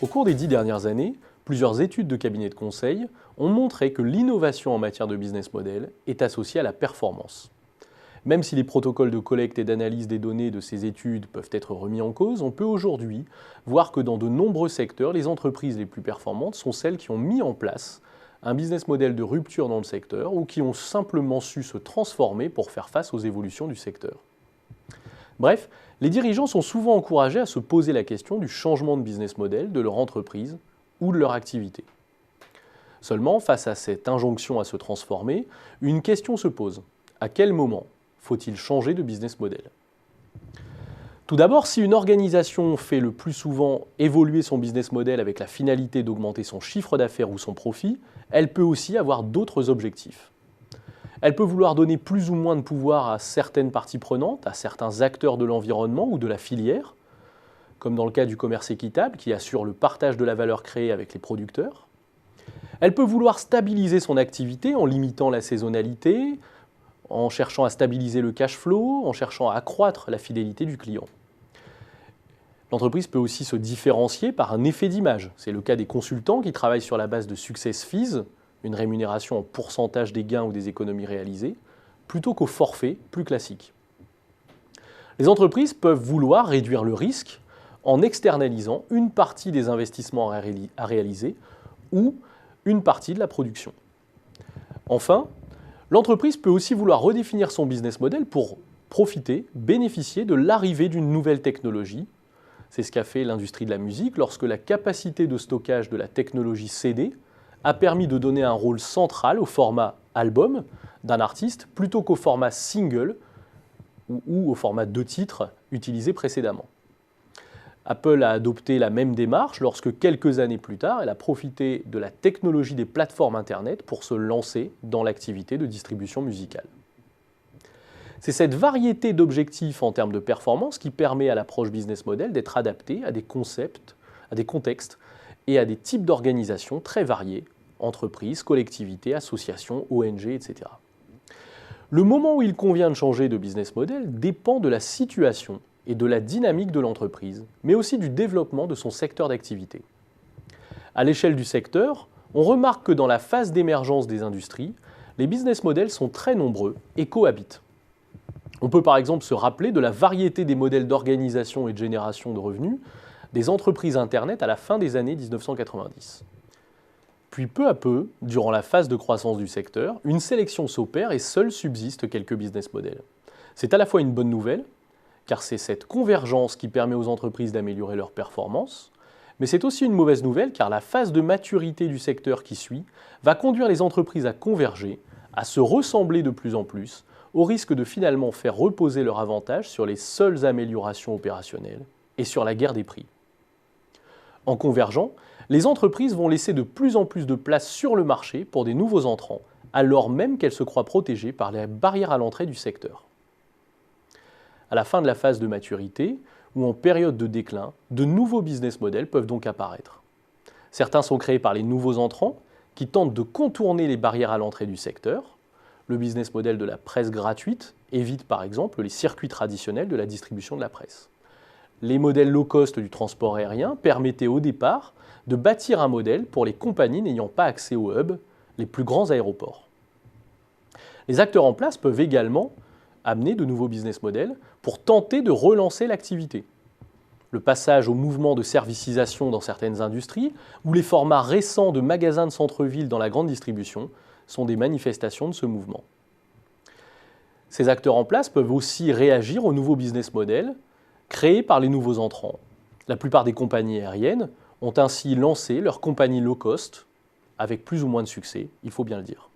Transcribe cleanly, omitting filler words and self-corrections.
Au cours des 10 dernières années, plusieurs études de cabinets de conseil ont montré que l'innovation en matière de business model est associée à la performance. Même si les protocoles de collecte et d'analyse des données de ces études peuvent être remis en cause, on peut aujourd'hui voir que dans de nombreux secteurs, les entreprises les plus performantes sont celles qui ont mis en place un business model de rupture dans le secteur ou qui ont simplement su se transformer pour faire face aux évolutions du secteur. Bref, les dirigeants sont souvent encouragés à se poser la question du changement de business model de leur entreprise ou de leur activité. Seulement, face à cette injonction à se transformer, une question se pose. À quel moment faut-il changer de business model ? Tout d'abord, si une organisation fait le plus souvent évoluer son business model avec la finalité d'augmenter son chiffre d'affaires ou son profit, elle peut aussi avoir d'autres objectifs. Elle peut vouloir donner plus ou moins de pouvoir à certaines parties prenantes, à certains acteurs de l'environnement ou de la filière, comme dans le cas du commerce équitable qui assure le partage de la valeur créée avec les producteurs. Elle peut vouloir stabiliser son activité en limitant la saisonnalité, en cherchant à stabiliser le cash flow, en cherchant à accroître la fidélité du client. L'entreprise peut aussi se différencier par un effet d'image. C'est le cas des consultants qui travaillent sur la base de success fees, une rémunération en pourcentage des gains ou des économies réalisées, plutôt qu'au forfait plus classique. Les entreprises peuvent vouloir réduire le risque en externalisant une partie des investissements à réaliser ou une partie de la production. Enfin, l'entreprise peut aussi vouloir redéfinir son business model pour bénéficier de l'arrivée d'une nouvelle technologie. C'est ce qu'a fait l'industrie de la musique lorsque la capacité de stockage de la technologie CD a permis de donner un rôle central au format album d'un artiste plutôt qu'au format single ou au format 2 titres utilisé précédemment. Apple a adopté la même démarche lorsque, quelques années plus tard, elle a profité de la technologie des plateformes Internet pour se lancer dans l'activité de distribution musicale. C'est cette variété d'objectifs en termes de performance qui permet à l'approche business model d'être adaptée à des concepts, à des contextes et à des types d'organisations très variés, entreprises, collectivités, associations, ONG, etc. Le moment où il convient de changer de business model dépend de la situation et de la dynamique de l'entreprise, mais aussi du développement de son secteur d'activité. À l'échelle du secteur, on remarque que dans la phase d'émergence des industries, les business models sont très nombreux et cohabitent. On peut par exemple se rappeler de la variété des modèles d'organisation et de génération de revenus des entreprises Internet à la fin des années 1990. Puis peu à peu, durant la phase de croissance du secteur, une sélection s'opère et seuls subsistent quelques business models. C'est à la fois une bonne nouvelle, car c'est cette convergence qui permet aux entreprises d'améliorer leur performance, mais c'est aussi une mauvaise nouvelle car la phase de maturité du secteur qui suit va conduire les entreprises à converger, à se ressembler de plus en plus, au risque de finalement faire reposer leur avantage sur les seules améliorations opérationnelles et sur la guerre des prix. En convergeant, les entreprises vont laisser de plus en plus de place sur le marché pour des nouveaux entrants, alors même qu'elles se croient protégées par les barrières à l'entrée du secteur. À la fin de la phase de maturité, ou en période de déclin, de nouveaux business models peuvent donc apparaître. Certains sont créés par les nouveaux entrants, qui tentent de contourner les barrières à l'entrée du secteur. Le business model de la presse gratuite évite par exemple les circuits traditionnels de la distribution de la presse. Les modèles low cost du transport aérien permettaient au départ de bâtir un modèle pour les compagnies n'ayant pas accès aux hubs, les plus grands aéroports. Les acteurs en place peuvent également amener de nouveaux business models pour tenter de relancer l'activité. Le passage au mouvement de servicisation dans certaines industries ou les formats récents de magasins de centre-ville dans la grande distribution sont des manifestations de ce mouvement. Ces acteurs en place peuvent aussi réagir aux nouveaux business models créés par les nouveaux entrants. La plupart des compagnies aériennes ont ainsi lancé leur compagnie low cost avec plus ou moins de succès, il faut bien le dire.